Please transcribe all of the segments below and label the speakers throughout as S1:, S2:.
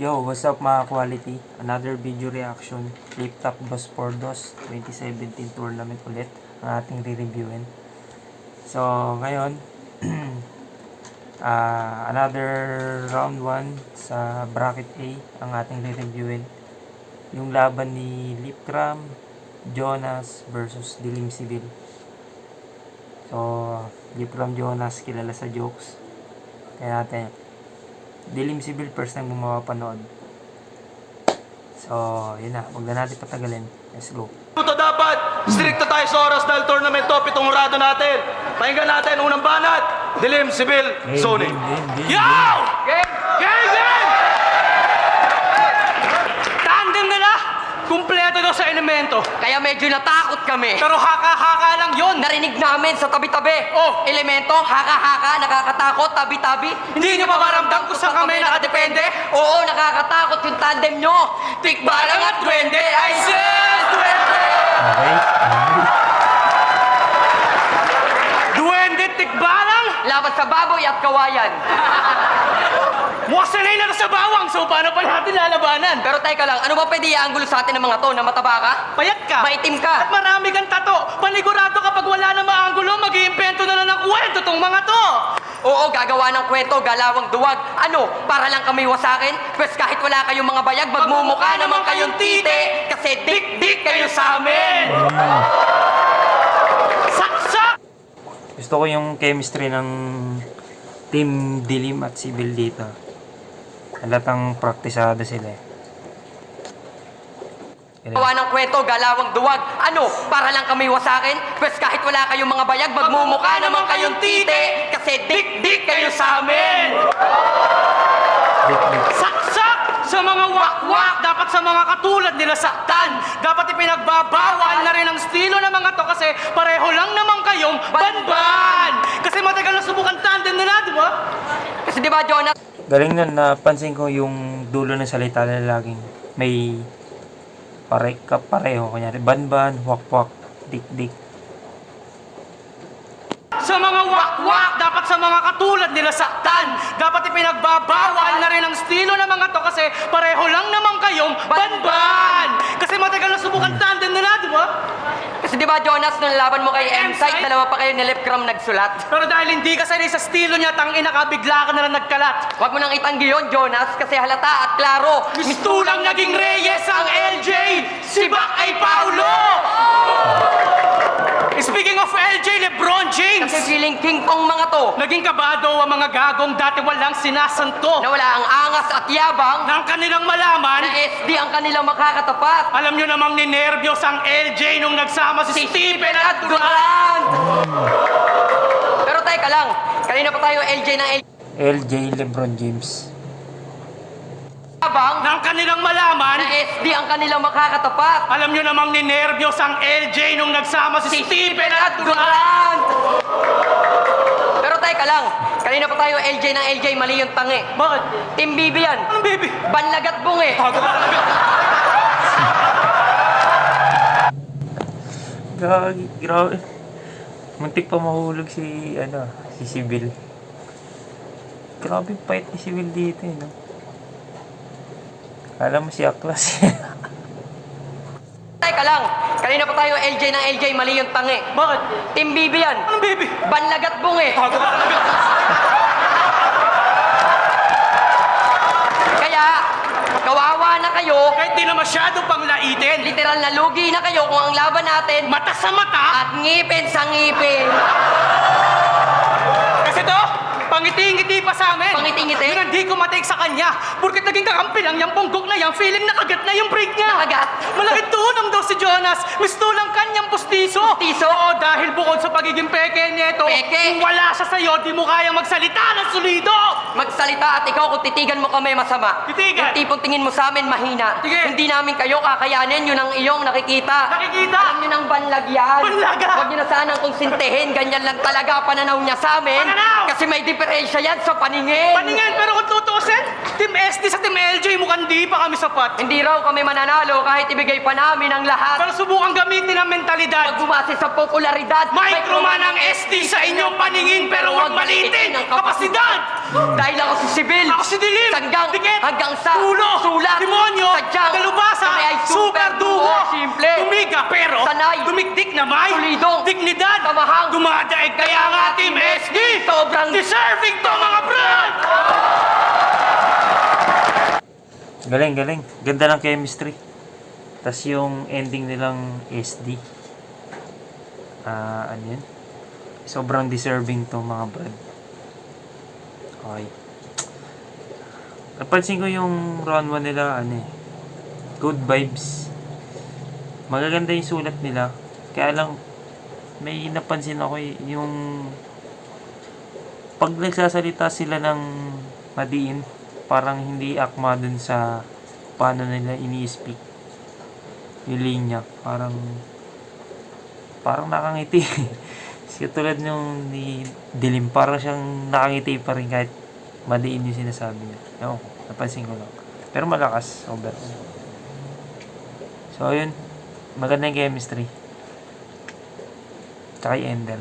S1: Yo, what's up mga quality? Another video reaction. Flip Top Dos por Dos 2017 tournament ulit ang ating re-reviewin. So, ngayon, another round 1 sa bracket A ang ating re-reviewin. Yung laban ni Lipcram, Jonas versus Dilim Civil. So, Lipcram Jonas kilala sa jokes. Kaya natin Dilim Civil, first time mo mapapanood. So, yun na. Huwag na natin patagalin. Let's go.
S2: Ito dapat, stricto tayo sa oras dahil tournament to, pitong rado natin. Pakinggan natin, unang banat, Dilim Civil, Sony. Yo!
S3: Game! Game! Game! Tandem nila! Kumpleto daw sa elemento. Kaya medyo natakot kami. Pero haka-haka lang yun. Narinig namin sa tabi-tabi. Oh! Elemento, haka-haka, nakakatakot, tabi-tabi. Hindi nyo ba maramdam kung saan kami nakadepende? Oo, nakakatakot yung tandem nyo. Tikbalang at duwende. I said duwende!
S1: Okay.
S3: Duwende, tikbalang! Laban sa baboy at kawayan. Mukhang sanay na sa bawang, so paano pa natin lalabanan? Pero teka lang, ano ba pwede i-angulo sa atin ng mga to na mataba ka? Payat ka? Maitim ka? At marami kang tato. Panigurado kapag wala na maangulo, mag-iimpento na lang ng kwento tong mga to. Oo, gagawa ng kwento, galawang duwag. Ano, para lang kami wasakin? Pwes kahit wala kayong mga bayag, magmumukha naman kayong tite. Kasi dik-dik kayo sa amin. Saksak!
S1: Gusto ko yung chemistry ng Team Dilim at Civil dito. Halatang praktisado sila eh.
S3: Gawa ng kwento, galawang duwag. Ano, para lang kami wasakin? Pwes kahit wala kayong mga bayag, magmumukha naman kayong tite. Kasi dik-dik kayo sa amin. Saksak! Sa mga wakwak, dapat sa mga katulad nila saktan. Dapat ipinagbabawal na rin ang estilo ng mga to kasi pareho lang naman kayong banban. Kasi matagal na subukan tandem nila, di ba? Kasi di ba, Jonas?
S1: Galing nun, napansin ko yung dulo ng salita nila laging may pareho. Kunyari, banban, wakwak, dik-dik.
S3: Sa mga wakwak, dapat sa mga katulad nila saktan. Dapat ipinagbabawal na rin ang estilo ng mga to kasi pareho lang naman kayong banban. Kasi matagal na subukan tandem nila, di ba? Kasi di ba, Jonas, nung laban mo kay M-Site, dalawa pa kayo ni Lipcram nagsulat. Pero dahil hindi ka sanay sa estilo niya, tangina ka, bigla ka na lang nagkalat. Huwag mo nang itanggi yun, Jonas, kasi halata at klaro. Mistulang naging Reyes ang LJ, si Bak ay Paulo! Speaking of LJ, LeBron James! Kasi feeling king tong mga to. Naging kabado ang mga gagong dati walang sinasanto. Na wala ang angas at yabang ng kanilang malaman na SD ang kanilang makakatapat. Alam nyo namang ninervyos ang LJ nung nagsama si Stephen at Durant! Pero teka lang, kanina pa tayo LJ ng
S1: LJ LeBron James.
S3: Abang ng kanilang malaman na SD ang kanilang makakatapat. Alam nyo namang ninervyos ang LJ nung nagsama si Stephen at Durant. Pero teka lang, kanina pa tayo LJ ng LJ, mali yung tangi. Bakit? Team BB yan. Anong BB? Banlagat bungi.
S1: Grabe. Muntik pa mahulog si Civil. Grabe fight ni Civil dito eh, no? Alam mo si Aklas.
S3: Teka lang, kanina pa tayo LJ ng LJ, mali yung tangi. Bakit? Team BB yan. Anong BB? Banlagat bungi. Kaya, kawawa na kayo. Kahit di na masyado pang laitin. Literal na lugi na kayo kung ang laban natin mata sa mata at ngipin sa ngipin. Kasi to, pangiti-ngiti pa sa amin. Pangiti-ngiti? Yun ang di ko matik sa kanya. Porket naging kakampi lang yung punggok na yan, feeling nakagat na yung break niya. Nakagat? Malaking tulong daw si Jonas. Gusto lang kanyang pustiso. Pustiso? Oo, dahil bukod sa pagiging peke neto, kung wala siya sa'yo, di mo kayang magsalita ng solido. Magsalita at ikaw kung titigan mo kami masama. Titigan? Yung tipong tingin mo sa amin mahina. Sige. Hindi namin kayo kakayanin, yun ang iyong nakikita. Nakikita? Alam nyo ng banlagyan. Banlaga? Huwag nyo na sanang konsintihin, ganyan lang talaga pananaw niya sa amin. Pananaw? Kasi may diferensya yan sa paningin. Paningin, pero kung tutusin, Team SD sa Team LJ, mukhang di pa kami sapat.
S4: Hindi raw kami mananalo kahit ibigay pa namin ang lahat.
S3: Para subukang gamitin ang mentalidad.
S4: Bumase sa popularidad.
S3: Microman ang SD sa inyong paningin pero huwag malitin ang kapasidad.
S4: Dahil ako si Sibil.
S3: Ako si Dilim.
S4: Sanggang.
S3: Dikit.
S4: Hanggang sa.
S3: Ulo.
S4: Sulat.
S3: Demonyo.
S4: Sadyang.
S3: Dalubasa.
S4: Kami ay
S3: Super duo.
S4: Simple.
S3: Tumiga pero.
S4: Sanay.
S3: Dumikdik na may.
S4: Solidong.
S3: Dignidad.
S4: Kamahang.
S3: Dumadaig kaya nga Team SD.
S4: Sobrang
S3: Deserving to mga brad.
S1: Galing, galing. Ganda ng chemistry. Tas yung ending nilang SD. Ano yun? Sobrang deserving to mga brad. Okay. Napansin ko yung round 1 nila, good vibes. Magaganda yung sulat nila. Kaya lang, may napansin ako yung pag nagsasalita sila ng madiin, parang hindi akma dun sa paano nila ini-speak yung linya. Parang nakangiti. Tulad nung ni Dilim, parang siyang nakangiti pa rin kahit madiin yung sinasabi niya. Ewan ko, napansin ko lang. Pero malakas, overall. So, ayun. Maganda yung chemistry. Tsaka yung Ender.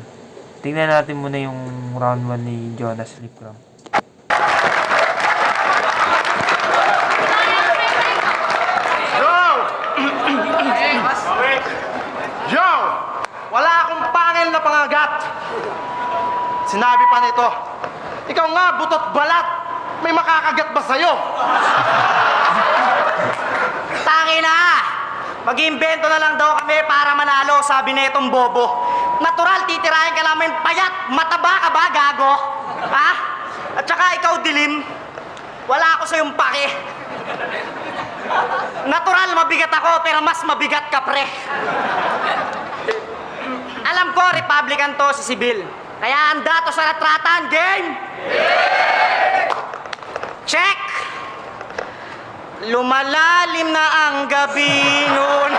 S1: Tingnan natin muna yung round 1 ni Jonas Lipgram.
S5: Yo! Wala akong pangil na pangagat. Sinabi pa nito, ikaw nga, butot balat. May makakagat ba sa'yo?
S6: Tangi na! Mag-iimbento na lang daw kami para manalo, sabi na itong bobo. Natural, titirahin ka namin payat. Mataba ka ba, gago? Ha? At saka ikaw, Dilim, wala ako sa iyong pake. Natural, mabigat ako, pero mas mabigat ka, pre. Alam ko, Republican to si Sibil. Kaya handa to sa latratan, game! Check! Lumalalim na ang gabi noon.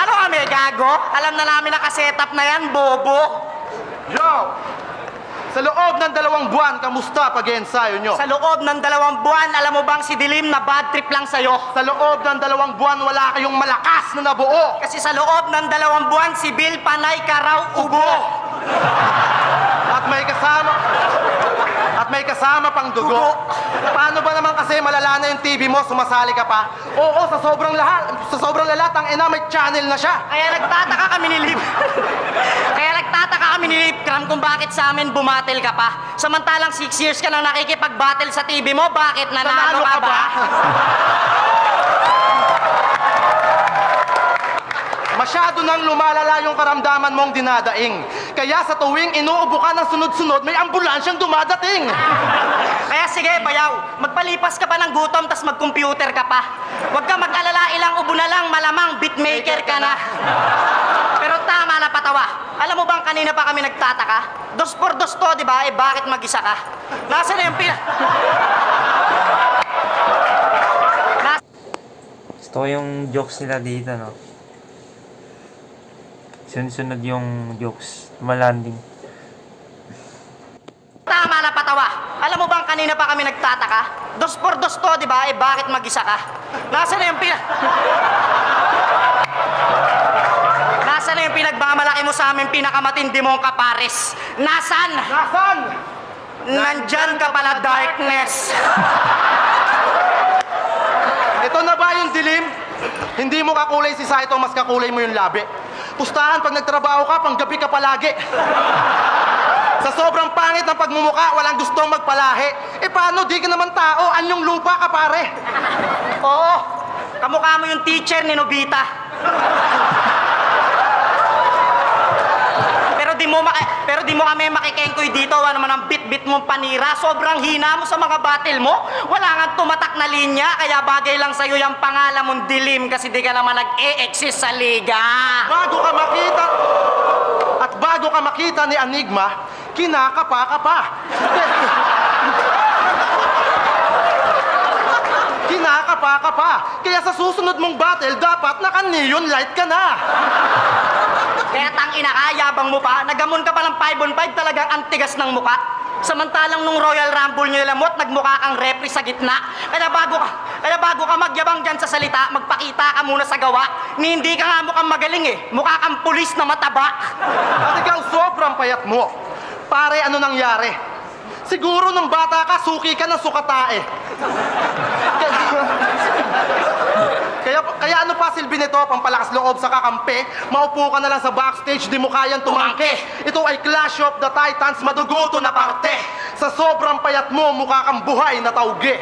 S6: Ano kami, gago? Alam na namin nakasetup na yan, bobo.
S5: Yo! Sa loob ng 2 buwan, kamusta pag-ensayo nyo?
S6: Sa loob ng 2 buwan, alam mo bang si Dilim na bad trip lang sa'yo?
S5: Sa loob ng 2 buwan, wala kayong malakas na nabuo.
S6: Kasi sa loob ng 2 buwan, si Bill panay ka raw ubo.
S5: At may kasama pang dugo. Paano ba naman kasi malala na yung TV mo, sumasali ka pa? Oo, sa sobrang lahat, ang ina may channel na siya.
S6: Kaya nagtataka kami ni Lip. Kram kung bakit sa amin bumatil ka pa. Samantalang 6 years ka nang nakikipag-battle sa TV mo, bakit nanalo ka ba?
S5: Masyado nang lumalala yung karamdaman mong dinadaing. Kaya sa tuwing inuubo ka ng sunod-sunod, may ambulansyang dumadating.
S6: Kaya sige, bayaw, magpalipas ka pa ng gutom tas mag-computer ka pa. Huwag ka mag-alala, ilang ubo na lang, malamang beatmaker ka na. Pero tama na patawa. Alam mo bang kanina pa kami nagtataka? 2 por 2 to, di ba? Eh bakit mag-isa ka? Nasaan na yung
S1: Gusto ko yung jokes nila dito, no? Sunod yung jokes. Malanding.
S6: Tama na patawa. Alam mo bang kanina pa kami nagtataka? 2 por 2 to, di ba? Eh bakit mag-isa ka? Nasaan na yung Nasaan na yung pinagmamalaki mo sa amin pinakamatindi mong kapares? Nasaan?
S5: Nasaan?
S6: Nandyan ka pala, darkness.
S5: Ito na ba yung Dilim? Hindi mo kakulay si Saito, mas kakulay mo yung labi. Pustahan, pag nagtrabaho ka, panggabi ka palagi. Sa sobrang pangit ng pagmumuka, walang gustong magpalahi. Eh paano, di ka naman tao, anyong lupa ka pare.
S6: Oo, kamukha mo yung teacher ni Nobita. Pero di mo kami makikengkoy dito. Ano naman ang bit-bit mong panira. Sobrang hina mo sa mga battle mo. Wala nga tumatak na linya. Kaya bagay lang sa'yo yung pangalan mong Dilim kasi di ka naman nag-e-exist sa liga.
S5: Bago ka makita ni Enigma, kinakapa ka pa. Kinakapa ka pa. Kaya sa susunod mong battle, dapat naka-neon light ka na.
S6: Kaya tangina ka, yabang mo pa. Nagamon ka pa ng 5 on 5, talagang antigas ng muka. Samantalang nung Royal Rumble nyo lamot, nagmukha kang referee sa gitna. Kaya bago ka magyabang dyan sa salita, magpakita ka muna sa gawa. Ni hindi ka nga mukhang magaling eh. Mukha kang pulis na mataba.
S5: At ikaw sobrang payat mo. Pare, ano nangyari? Siguro nung bata ka, suki ka ng sukatae. Kaya ano pa silbi nito, pampalakas loob sa kakampi, maupo ka na lang sa backstage, di mo kayang tumangke. Ito ay Clash of the Titans, maduguto na parte. Sa sobrang payat mo, mukha kang buhay na tauge.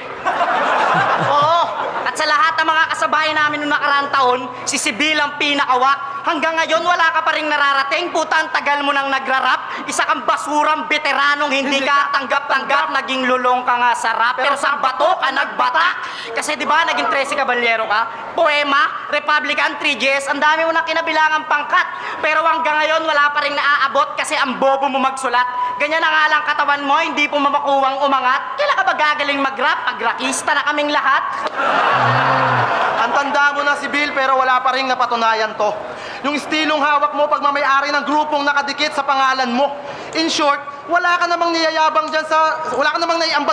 S6: Oo. At sa lahat ng mga kasabayan namin noong nakaraang taon, si Sibil ang pinakawak. Hanggang ngayon, wala ka pa rin nararating. Puta, ang tagal mo nang nagrarap. Isa kang basurang veteranong hindi ka tanggap-tanggap. Naging lulong ka nga sa rap. Pero sa bato ka nagbata. Kasi di ba naging 13 Caballero ka? Poema, Republican, 3Gs, ang dami mo na kinabilangang pangkat. Pero hanggang ngayon, wala pa rin naaabot kasi ang bobo mo magsulat. Ganyan na nga lang katawan mo, hindi po mamakuwang umangat. Kailan ka ba gagaling mag-rap? Pag-rakista na kaming lahat.
S5: Ang tanda mo na si Bill pero wala pa rin napatunayan to. Yung estilong hawak mo pag mamayari ng grupong nakadikit sa pangalan mo. In short, wala ka namang naiambag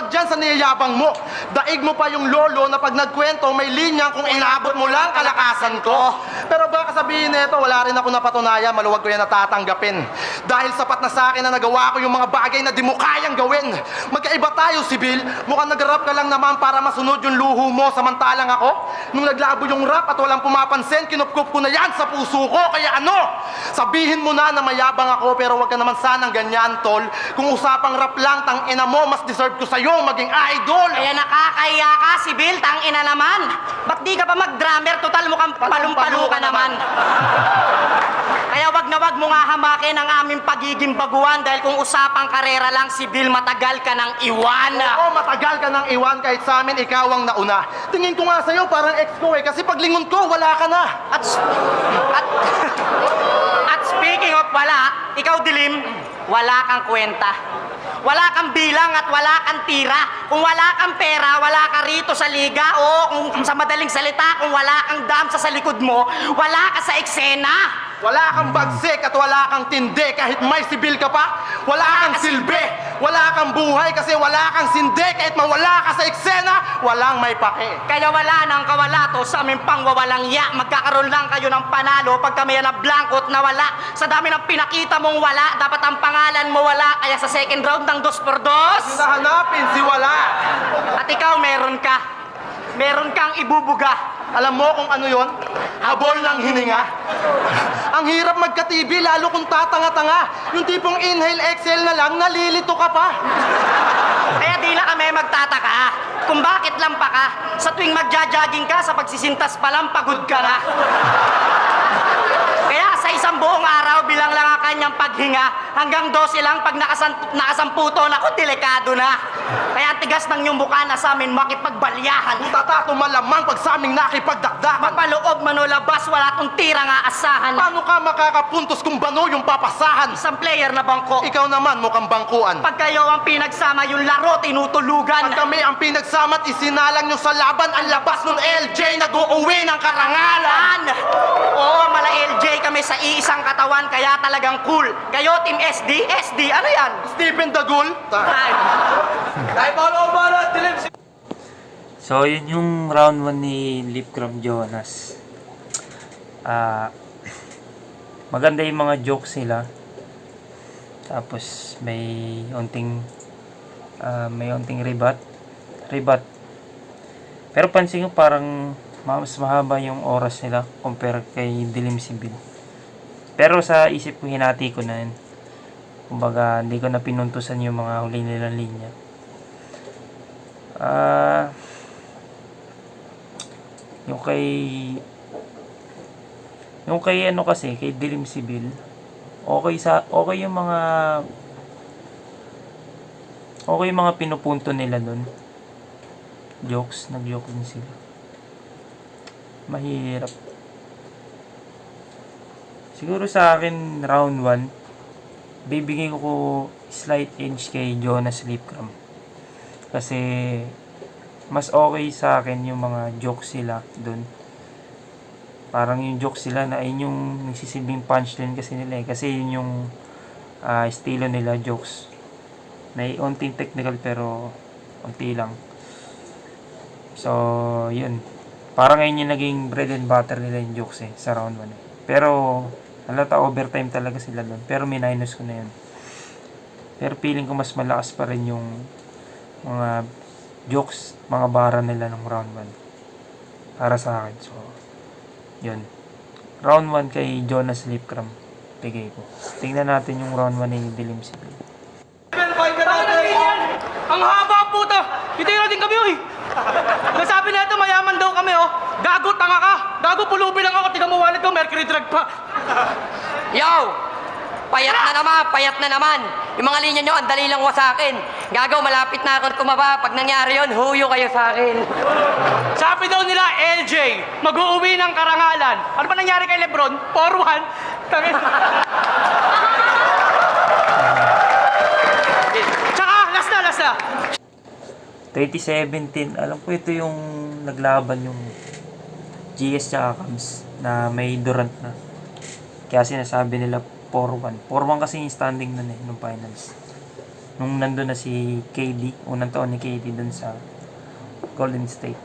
S5: dyan sa niyayabang mo. Daig mo pa yung lolo na pag nagkwento may linya kung inabot mo lang kalakasan ko. Pero baka sabihin nito, wala rin ako napatunayan, maluwag ko yan natatanggapin. Dahil sapat na sa akin na nagawa ko yung mga bagay na di mo kayang gawin. Magkaiba tayo, Sibil. Mukhang nag-rap ka lang naman para masunod yung luho mo. Samantalang ako, nung naglabo yung rap at walang pumapansin, kinupkup ko na yan sa puso ko. Kaya ano? Sabihin mo na mayabang ako pero wag ka naman sanang ganyan, tol. Kung usapang rap lang, tang ina mo, mas deserve ko sa'yo maging idol.
S6: Kaya nakakaya ka, Sibil, tang ina naman. Ba't di ka pa mag-drummer? Total mukhang palumpalo ka naman. Kaya wag na wag mo nga hamakin ang aming pagiging baguhan dahil kung usapang karera lang, Sibil, matagal ka ng iwan.
S5: Oo, matagal ka nang iwan kahit sa amin ikaw ang nauna. Tingin ko nga sa'yo parang ex ko eh, kasi paglingon ko, wala ka na.
S6: At speaking of wala, ikaw Dilim, wala kang kwenta. Wala kang bilang at wala kang tira. Kung wala kang pera, wala ka rito sa liga. O kung sa madaling salita, kung wala kang damsa sa likod mo, wala ka sa eksena.
S5: Wala kang bagsik at wala kang tindi. Kahit may sibil ka pa, wala kang silbi. Wala kang buhay kasi wala kang sindi. Kahit mawala ka sa eksena, walang may pake.
S6: Kaya wala nang kawalato sa aming pangwawalang ya. Magkakaroon lang kayo ng panalo pag kami na blankot na wala. Sa dami ng pinakita mong wala, dapat ang pangalan mo wala. Kaya sa second round ng 2x2,
S5: Nahanapin si wala.
S6: at ikaw meron ka. Meron kang ibubuga.
S5: Alam mo kung ano yon? Habol ng hininga. Ang hirap magka-TV, lalo kung tatanga-tanga. Yung tipong inhale, exhale na lang, nalilito ka pa.
S6: Kaya di na kami magtataka kung bakit lampa ka. Sa tuwing magja-jogging ka, sa pagsisintas pa lang, pagod ka na. Kaya sa isang buong araw, bilang lang ang kanyang paghinga, hanggang 12 lang, pag nakasamputo na ako, delikado na. Kaya ang tigas ng iyong mukha na sa amin makipagbalyahan.
S5: Tatato malamang pag sa aming nakipagdakdakan.
S6: Mapaloob, manolabas, wala tong tira nga asahan.
S5: Paano ka makakapuntos kung bano yung papasahan?
S6: Isang player na bangko.
S5: Ikaw naman mukhang bangkuan.
S6: Pag kayo ang pinagsama, yung laro tinutulugan.
S5: Pag kami ang pinagsama't isinalang nyo sa laban, ang labas nun LJ nag-uuwi ng karangalan.
S6: Oo, mala LJ kami sa iisang katawan, kaya talagang cool. Kayo, Team SD? SD, ano yan?
S5: Stephen Dagul?
S6: Ay,
S1: So, yun yung round 1 ni Lipcram Jonas. Maganda yung mga jokes nila. Tapos, may onting rebut. Pero pansin ko parang mas mahaba yung oras nila compare kay Dilim Sibil. Pero sa isip ko, hinati ko na yun. Kumbaga, hindi ko na pinuntusan yung mga huli nilang linya. Yung kay ano kasi, kay Dilim Sibil, okay yung mga pinupunto nila doon. Nag-joke din sila. Mahirap. Siguro sa akin, round 1, bibigyan ko slight edge kay Jonas Lipcram. Kasi, mas okay sa akin yung mga jokes sila dun. Parang yung jokes sila na ayun yung nagsisilbing punchline kasi nila eh. Kasi yun yung estilo nila, jokes. May unting technical pero unti lang. So, yun. Parang ngayon yung naging bread and butter nila yung jokes sa round 1 Pero, halata overtime talaga sila doon. Pero minus ko na yun. Pero feeling ko mas malakas pa rin yung mga jokes, mga bara nila ng round 1. Para sa akin. So, yun. Round 1 kay Jonas Lipcram. Bigay ko. Tingnan natin yung round 1 ni Dilim Sibil.
S3: Ang haba puta! Itira din kami, oy! Nasabi na ito, mayaman daw kami, oh. Gago, tanga ka! Gago, pulubi lang ako. Tingnan mo wallet ko, mercury drug pa.
S4: Yo! Payat na naman. Yung mga linya nyo, ang dali lang wasakin. Gagaw, malapit na ako tumaba. Pag nangyari yun, huyo kayo sa akin.
S3: Sabi daw nila, LJ, mag-uuwi ng karangalan. Ano ba nangyari kay Lebron? 4-1. Tsaka, last na.
S1: 2017, alam ko ito yung naglaban yung GS tsaka Cavs na may Durant na. Kaya sinasabi nila 4-1. 4-1 kasi yung standing nun nung finals. Nung nandun na si KD, unang taon ni KD dun sa Golden State.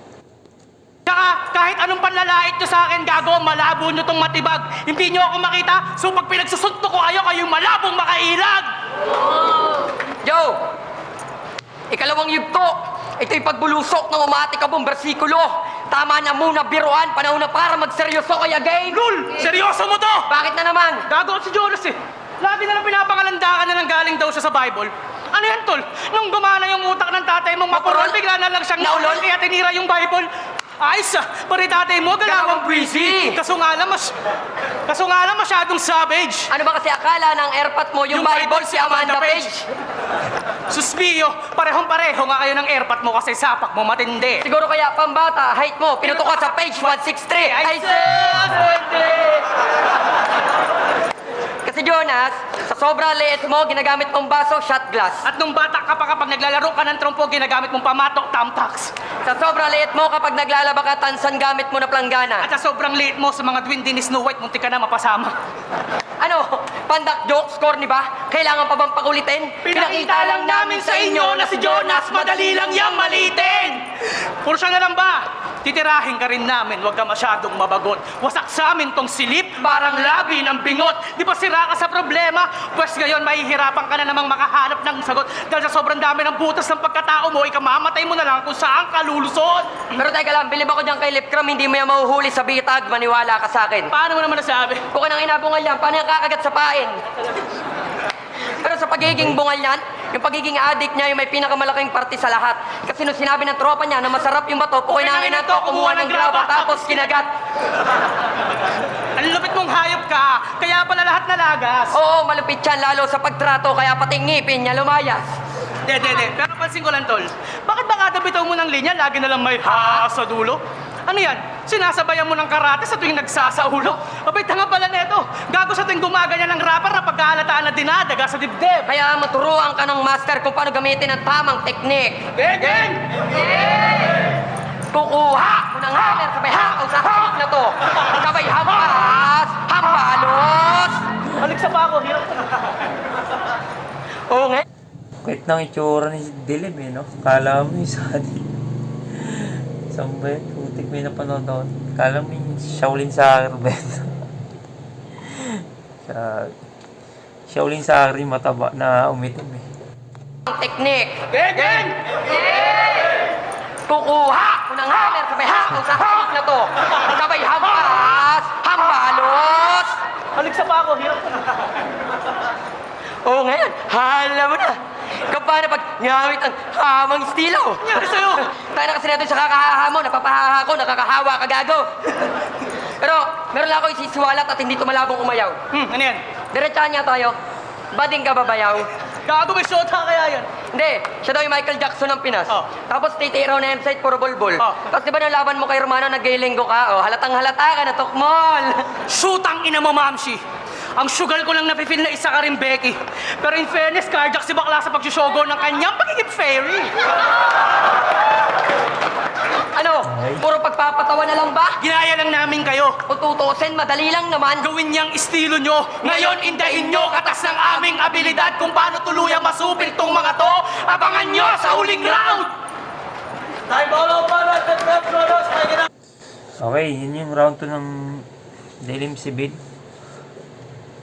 S3: Tsaka, kahit anong panlalait nyo sa akin, gago, malabo nyo tong matibag. Hindi nyo ako makita, so pag pinagsusunto ko kayong malabong makailag.
S4: Yo! Ikalawang yugto. Ito'y pagbulusok ng umatikabong bersikulo. Tama na muna biruan, panahon na para magseryoso kaya game.
S3: Lul! Seryoso mo to!
S4: Bakit na naman?
S3: Gago si Jonas Lagi na lang pinapangalandakan na ng galing daw siya sa Bible. Ano yan, tol? Nung gumana yung utak ng tatay mong mapurol, bigla na lang siyang naulol, kaya tinira yung Bible. Ayos pari tatay mo, galawang breezy. Kaso nga lang masyadong savage.
S4: Ano ba kasi akala ng airpot mo yung Bible si Amanda Page?
S3: Suspiyo, parehong-pareho nga kayo ng airpot mo kasi sapak mo matindi.
S4: Siguro kaya pambata, height mo, pinutok ka sa page 163. Ay, Kasi Jonas, sa sobrang liit mo, ginagamit mong baso, shot glass.
S3: At nung bata ka pa kapag naglalaro ka ng trompo, ginagamit mong pamatok, tamtax.
S4: Sa sobrang liit mo, kapag naglalaba ka, tansan gamit mo na planggana.
S3: At sa sobrang liit mo sa mga twin ni Snow White, munti ka na mapasama.
S4: Ano? Pandak jokes, corny ba? Kailangan pa bang pakulitin?
S3: Pinakita lang namin sa inyo na si Jonas madali lang yang malitin! Pursya na lang ba? Titirahin ka rin namin, huwag ka masyadong mabagot. Wasak sa amin tong silip, parang labi ng bingot. Di ba sira ka sa problema? Pwes ngayon, mahihirapan ka na namang makahanap ng sagot. Dahil sa sobrang dami ng butas ng pagkatao mo, ikamamatay mo na lang kung saan ka lulusot.
S4: Pero teka lang, bilib ako dyan kay Lipcram, hindi mo yan mahuhuli sa bitag, maniwala ka sa akin.
S3: Paano mo naman nasabi?
S4: Kung ka nang inabungal yan, paano yung kakagat sa pain? Pero sa pagiging bungal niyan, yung pagiging addict niya yung may pinakamalaking parte sa lahat. Kasi nung sinabi ng tropa niya na masarap yung bato, pukinangin na to, kumuha ng graba, tapos kinagat.
S3: Ang lupit mong hayop ka, kaya pala lahat nalagas.
S4: Oo, malupit yan, lalo sa pagtrato, kaya pati ngipin niya lumayas.
S3: De. Pero pansin ko lang, tol. Bakit ba kada bitaw mo ng linya, lagi na lang may ha sa dulo? Ano yan? Sinasabayan mo ng karate sa tuwing nagsasaulo? Abay, tanga pala neto. Gago sa tuwing gumaganyan ng rapper na pagkahalataan na dinadaga sa dibdib.
S4: Kaya maturuan ka ng master kung paano gamitin ang tamang teknik.
S3: Geng!
S4: Kukuha ko ng hammer, sabay hakaw sa hawak na to. Sabay hampas, hampalos.
S3: Balik sa pa ako, hirap.
S4: Oo nga.
S1: Kahit nang itsura ni Dilim no? Kala mo yung sadi. Sambay, putik may napanood ako. Kala mo yung Shaolin Soccer ba yun? Shaolin Soccer yung mataba na umitim
S4: Ang teknik.
S3: Geng!
S4: Kukuha ko ng hammer, sabay hakaw sa hawak na to. Sabay hampas, hampalos.
S3: Balik sa pa ako, hirap.
S4: Oo nga yan, hala mo na. Kapano pag gamit ang hamang estilo?
S3: Nangyari sa'yo?
S4: Tayo na kasi natin sa kakahaha mo, napapahaha ko, nakakahawa ka gago. Pero meron lang ako isisiwalat at hindi tumalabong umayaw.
S3: Ano yan?
S4: Diretsahan niya tayo. Bading ka babayaw?
S3: Gago, may shota kaya yan.
S4: Hindi, siya daw yung Michael Jackson ng Pinas.
S3: Oh.
S4: Tapos titiraw na site puro bulbul.
S3: Oh.
S4: Tapos di ba nung laban mo kay Romano, naglilinggo ka? Oh, halatang halata ka na tukmol.
S3: Shootang ina mo, Mamshi. Ang sugal ko lang napipil na isa ka rin, Becky. Pero in fairness, carjack si bakla sa pagsusyogo ng kanyang pagiging fairy.
S4: Ano?
S1: Okay.
S4: Puro pagpapatawa na lang ba?
S3: Ginaya lang namin kayo.
S4: Kung tutusin, madali lang naman.
S3: Gawin niyang estilo nyo. Ngayon, indahin nyo katas ng aming abilidad kung paano tuluyang masupil tong mga to. Abangan nyo sa huling round!
S1: Okay, yun yung round 2 ng Dilim Sibil.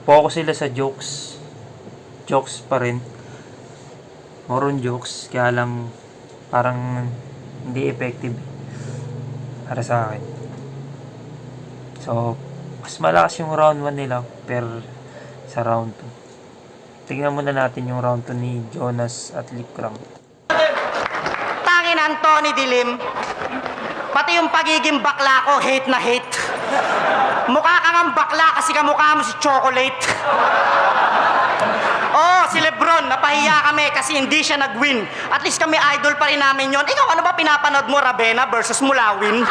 S1: Focus sila sa jokes. Jokes pa rin. More on jokes. Kaya lang parang hindi effective para sa akin. So, mas malakas yung round 1 nila per sa round 2. Tingnan muna natin yung round 2 ni Jonas at Lipcram.
S6: Tangin Anthony Dilim, pati yung pagiging bakla ko, hate na hate. Mukha ka ng bakla kasi kamukha mo si Chocolate. Oh, si Lebron, napahiya kami kasi hindi siya nag-win. At least kami idol pa rin namin yon. Ikaw, ano ba pinapanood mo, Ravenna versus Mulawin?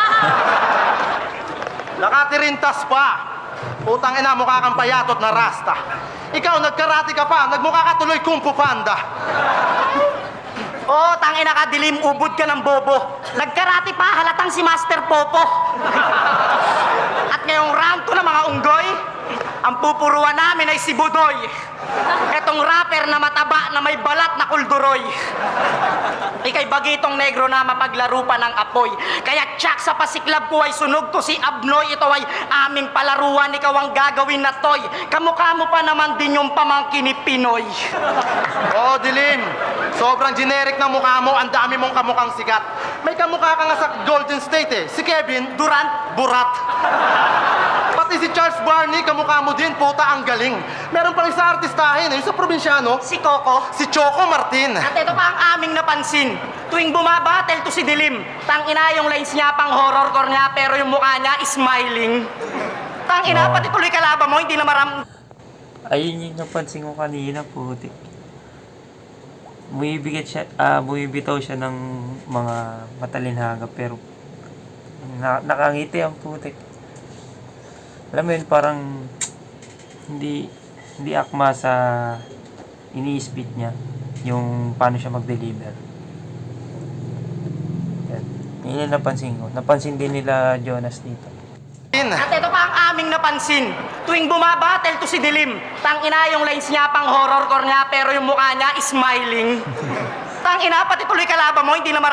S5: Nakatirintas pa. Putang ina, mukha kang payatot na rasta. Ikaw, nagkarate ka pa, nagmukha ka tuloy Kung Fu Panda.
S6: Oh, tangina ka, Dilim, ubod ka ng bobo. Nagkarate pa, halatang si Master Popo. At ngayong round 2 na mga unggoy, ang pupuruan namin ay si Budoy. Etong rapper na mataba na may balat na kulduroy. Ika'y bagitong negro na mapaglaro pa ng apoy. Kaya tsak sa pasiklab ko ay sunog to si Abnoy. Ito ay aming palaruan, ikaw ang gagawin na toy. Kamukha mo pa naman din yung pamangkin ni Pinoy.
S5: Oh, Dilim, sobrang generic na mukha mo, ang dami mong kamukhang sikat. May kamukha ka nga sa Golden State eh. Si Kevin
S6: Durant,
S5: Burat. Pati si Charles Barney, kamukha mo din, puta, ang galing. Meron pang isa artistahin, yung sa probinsyano,
S6: si Coco.
S5: si Choco Martin.
S6: At ito pa ang aming napansin. Tuwing bumabatel to si Dilim, tangina yung lines niya pang horrorcore niya pero yung mukha niya is smiling. Tangina,
S1: Oh.
S6: pati tuloy kalaban mo, hindi na
S1: Ayun yung napansin ko kanina, putik. Bumibitaw siya ng mga matalinhaga pero nakangiti ang putik. Alam mo yun, parang hindi akma sa ini-speed niya yung paano siya mag-deliver. Yan. Yun yung napansin ko. Napansin din nila Jonas dito.
S6: At ito pa ang aming napansin. Tuwing bumabatel to si Dilim, tangina yung lines niya pang horrorcore niya pero yung mukha niya is smiling. Tangina, pati tuloy kalaban mo, hindi na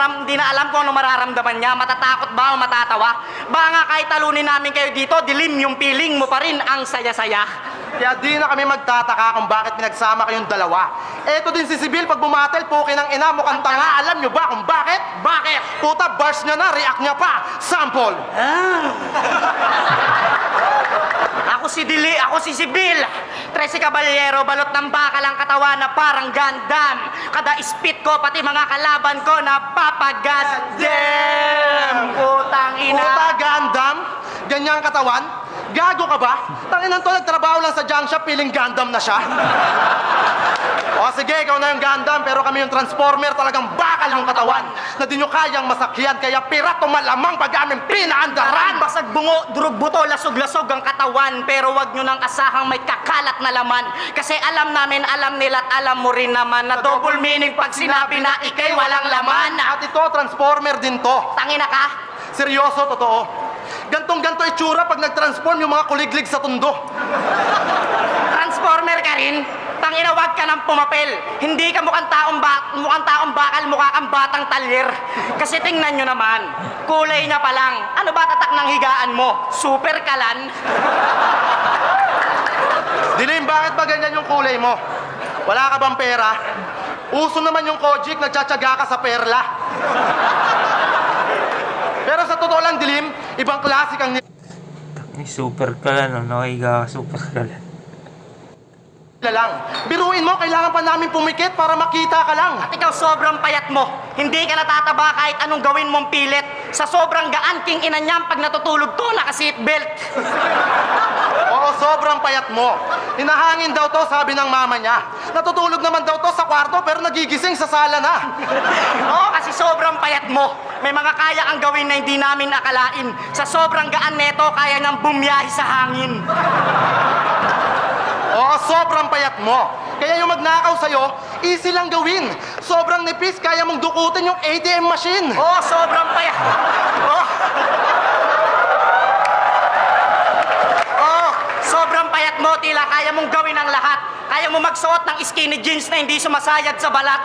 S6: alam kung ano mararamdaman niya. Matatakot ba o matatawa? Ba nga kahit talunin namin kayo dito, Dilim, yung feeling mo pa rin ang saya-saya.
S5: Kaya di na kami magtataka kung bakit pinagsama kayong dalawa. Eto din si Sibil, pag bumatel, pukin ng ina, mukhang tanga. Alam nyo ba kung bakit?
S6: Bakit?
S5: Puta, bars niya na, react niya pa. Sample.
S6: Ako si Sibil. 13 Caballero, balot ng bakal ang katawan na parang Gundam. Kada spit ko, pati mga kalaban ko na papagaddam. Putang ina.
S5: Puta, Gundam? Ganyan ang katawan? Gago ka ba? Tanginan to, nagtrabaho lang sa junk shop, feeling Gundam na siya. O sige, ikaw na yung Gundam, pero kami yung Transformer, talagang bakal yung katawan na di nyo kayang masakyan, kaya pirato malamang pag aming pinaandaran.
S6: Basag bungo, durog buto, lasog-lasog ang katawan. Pero wag nyo nang asahang may kakalat na laman. Kasi alam namin, alam nila at alam mo rin naman na double meaning pag sinabi na ikay walang laman.
S5: At ito, Transformer din to.
S6: Tangina ka?
S5: Seryoso, totoo. Gantong-ganto itsura pag nag-transform yung mga kuliglig sa tundo.
S6: Transformer ka rin? Tangina, wag ka nang pumapel. Hindi ka mukhang taong bakal, mukha kang batang talyer. Kasi tingnan nyo naman, kulay na pa lang. Ano ba tatak ng higaan mo? Super kalan?
S5: Dilim, bakit ba ganyan yung kulay mo? Wala ka bang pera? Uso naman yung Kojik, nagtsatsaga ka sa perla. Pero sa totoo lang, Dilim, ibang klase kang
S1: Super kalan, no? Nakiga super kalan.
S5: lang. Biruin mo, kailangan pa namin pumikit para makita ka lang.
S6: At ikaw sobrang payat mo. Hindi ka natataba kahit anong gawin mong pilit. Sa sobrang gaan king ina niyang pag natutulog to, naka-seatbelt.
S5: Oo, sobrang payat mo. Hinahangin daw to, sabi ng mama niya. Natutulog naman daw to sa kwarto, pero nagigising sa sala na.
S6: Oo, kasi sobrang payat mo. May mga kaya kang gawin na hindi namin akalain. Sa sobrang gaan neto, kaya niyang bumiyahe sa hangin.
S5: Oo, sobrang payat mo. Kaya yung magnakaw sa'yo, easy lang gawin. Sobrang nipis, kaya mong dukutin yung ATM machine.
S6: Oh, sobrang payat. Oh. Oh, sobrang payat mo, tila kaya mong gawin ang lahat. Kaya mo magsuot ng skinny jeans na hindi sumasayad sa balat.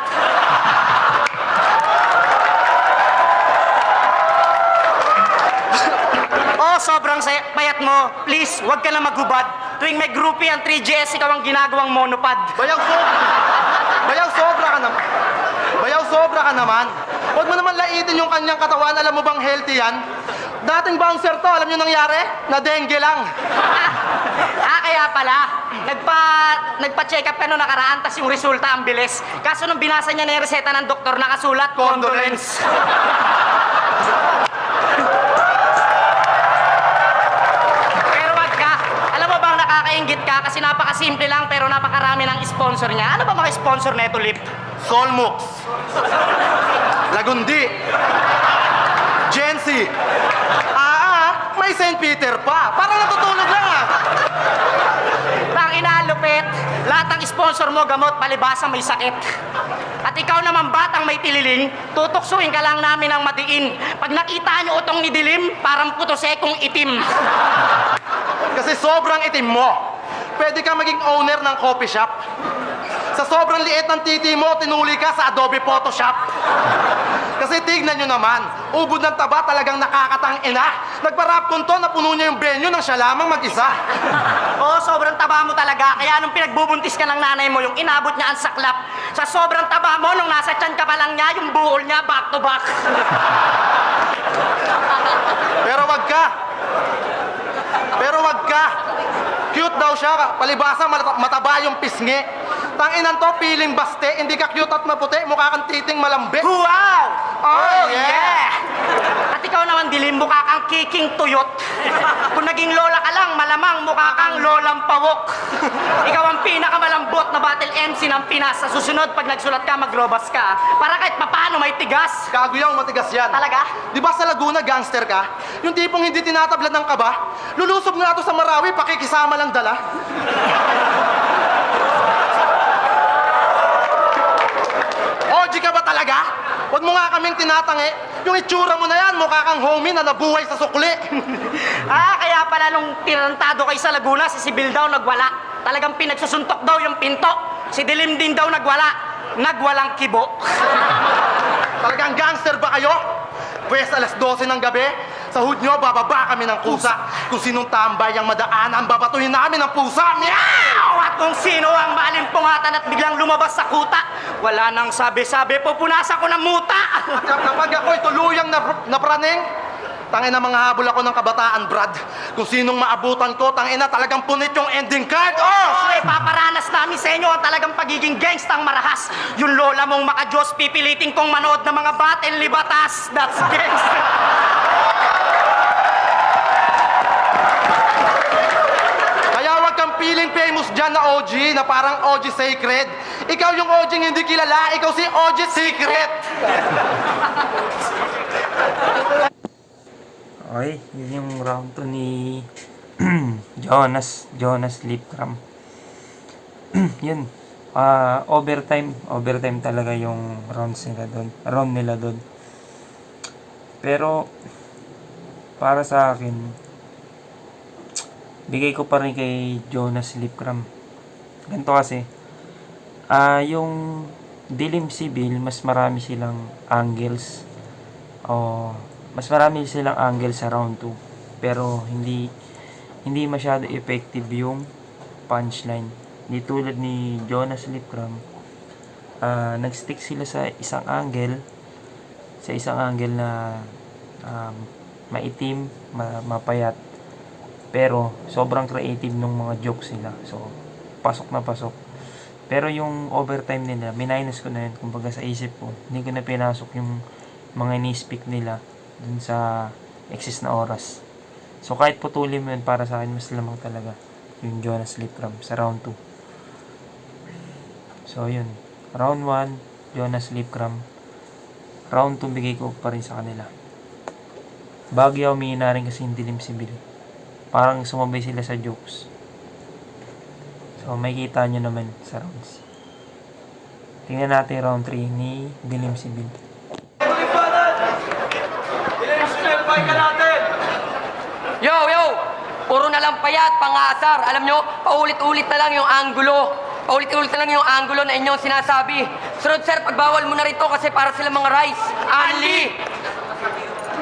S6: Oh, sobrang payat mo. Please, huwag ka na maghubad. Tuwing may groupie ang 3GS, ikaw ang ginagawang monopod.
S5: Bayaw sobra ka naman. Bayaw sobra ka naman. Huwag mo naman laitin yung kanyang katawan. Alam mo bang healthy yan? Dating bouncer to, alam niyo nangyari? Na dengue lang.
S6: Kaya pala, nagpa-check up ka noong nakaraan, tas yung resulta ang bilis. Kaso nung binasa niya na yung reseta ng doktor, nakasulat, condolence. Pero wag ka. Alam mo bang nakakaingit ka kasi napakasimple lang pero napakarami ng sponsor niya. Ano ba mga sponsor na ito, Lip?
S5: Solmux. Lagundi. Gency. May St. Peter pa. Parang natutulog lang
S6: Tang inalupit, lahat ng sponsor mo gamot palibasa may sakit. At ikaw naman batang may tililing, tutuksuin ka lang namin ng madiin. Pag nakita nyo utong ni Dilim, parang putosekong itim.
S5: Kasi sobrang itim mo. Pwede ka maging owner ng coffee shop. Sa sobrang liit ng titi mo, tinuli ka sa Adobe Photoshop. Kasi tignan nyo naman, ubod ng taba talagang nakakatang ina. Nagpa-rap kunto na puno niya yung venue nang siya lamang mag-isa.
S6: Oo, sobrang taba mo talaga. Kaya nung pinagbubuntis ka ng nanay mo, yung inabot niya ang saklap. Sa sobrang taba mo, nung nasa tiyan ka pa lang niya, yung buhol niya back to back.
S5: Pero wag ka. Pero wag ka. Cute daw siya. Palibasa, mataba yung pisngi. Tanginan to, piling baste. Hindi ka cute at maputi. Mukha kang titing malambit.
S6: Wow!
S5: Oh, yeah!
S6: At ikaw naman, Dilim, mukha kang kiking tuyot. Kung naging lola ka lang, malamang mukha kang lolang pawok. Ikaw ang pinakamalambot na battle MC ng Pinas. Sa susunod, pag nagsulat ka, magrobas ka. Para kahit papano may tigas.
S5: Kaguyang matigas yan.
S6: Talaga?
S5: Di ba sa Laguna, gangster ka? Yung tipong hindi tinatablad ng kaba? Lulusob nga ito sa Marawi, pakikisama lang dala. OG ka ba talaga? Huwag mo nga kaming tinatangi. Yung itsura mo na yan, mukha kang homie na nabuhay sa sukli.
S6: Kaya pala nung tinantado kayo sa Laguna, si Sibil daw nagwala. Talagang pinagsusuntok daw yung pinto. Si Dilim din daw nagwala. Nagwalang kibo.
S5: Talagang gangster ba kayo? Pwes alas 12 ng gabi, sa hood nyo, bababa kami ng kusa. Kung sinong tambay ang madaanan, babatuhin namin ng pusa.
S6: Meow! At kung sino ang maalimpungatan at biglang lumabas sa kuta, wala nang sabi-sabi, pupunasan ko ng muta.
S5: Kapag ako'y tuluyang napraning, tangin na mga habol ako ng kabataan, Brad. Kung sinong maabutan ko, tangin na talagang punit yung ending card.
S6: Oh, paparanas namin sa inyo ang talagang pagiging gangstang marahas. Yung lola mong makajos, pipilitin kong manood ng mga battle libatas. That's gangsta.
S5: Kaya wag kang feeling famous dyan na OG, na parang OG Sacred. Ikaw yung OG hindi kilala, ikaw si OG Secret.
S1: Okay, yun yung round 2 ni Jonas Lipcram. Yun. Overtime talaga yung round nila doon. Pero para sa akin, bigay ko pa rin kay Jonas Lipcram. Ganito kasi, yung Dilim Sibil, mas marami silang angles. Mas marami silang angle sa round 2, pero hindi masyado effective yung punchline. Hindi tulad ni Jonas Lipcram, nagstick sila sa isang angle na maitim, mapayat, pero sobrang creative ng mga jokes nila. So pasok na pasok. Pero yung overtime nila, minus ko na yun, kumbaga sa isip ko, hindi ko na pinasok yung mga ni-speak nila dun sa excess na oras. So kahit putulin mo yun, para sa akin mas lamang talaga yung Jonas Lipcram sa round 2. So yun, round 1 Jonas Lipcram, round 2 bigay ko pa rin sa kanila. Bagyaw na rin kasi yung Dilim Sibil, parang sumabay sila sa jokes. So makikita nyo naman sa rounds. Tingnan natin round 3 ni Dilim Sibil.
S2: Huling banat! Dilim Sibil, pahinga natin!
S4: Yo! Puro na lang payat, pang-aasar. Alam nyo, paulit-ulit na lang yung anggulo. Paulit-ulit na lang yung anggulo na inyong sinasabi. Sunod, sir, pagbawal mo na rito kasi para sila mga rice. Anli!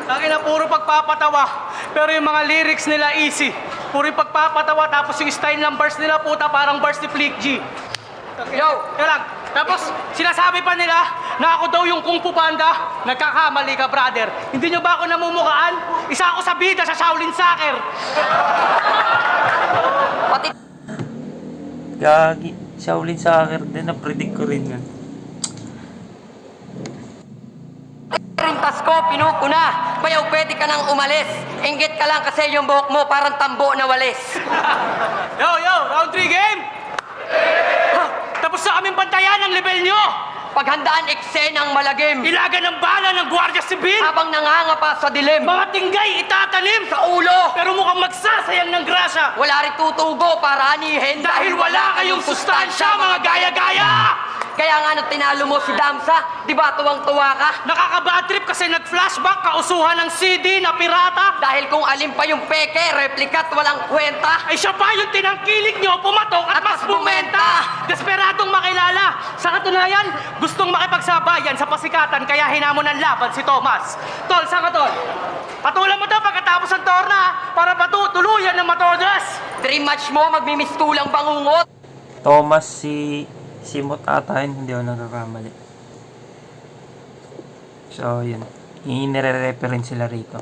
S3: Lagi na puro pagpapatawa. Pero yung mga lyrics nila easy. Puro yung pagpapatawa tapos yung style ng verse nila puta parang verse ni Flick G.
S4: Yo!
S3: Kaya lang. Tapos sinasabi pa nila na ako daw yung Kung Fu Panda. Nagkakamali ka, brother. Hindi nyo ba ako namumukaan? Isa ako sa bida sa Shaolin Soccer.
S4: Pati
S1: Gagi, Shaolin Soccer din, na-predict ko rin yun.
S4: rintas ko, pinuko na. Bayaw, pwede ka nang umalis. Inggit ka lang kasi yung buhok mo parang tambo na walis.
S3: Yo, round 3 game! Tapos sa aming bantayan ang level nyo!
S4: Paghandaan eksenang malagim.
S3: Ilaga ng bala ng Guardia Civil!
S4: Habang nanganga pa sa dilim.
S3: Mga tinggay itatanim
S4: Sa ulo.
S3: pero mukhang magsasayang ng grasya
S4: Wala rin tutugo para anihin.
S3: dahil wala kayong sustansya, mga gaya-gaya!
S4: Kaya nga nung tinalo mo si Damsa, di ba tuwang-tuwa ka?
S3: Nakaka-bad trip kasi nag-flashback kausuhan ng CD na pirata.
S4: Dahil kung alin pa yung peke, replikat, walang kwenta.
S3: Ay siya pa yung tinangkilik nyo, pumatok at mas bumenta. Desperadong makilala. Sa katunayan, gustong makipagsabayan sa pasikatan kaya hinamon ng laban si Thomas. Tol, saan ka, Tol? Patulan mo daw pagkatapos ng torna para patutuluyan ng matodas.
S4: Dream match mo, magmimistulang bangungot.
S1: Thomas, si Simot ata yun, hindi ako nagkakamali. So, yun. Inire-reference sila rito.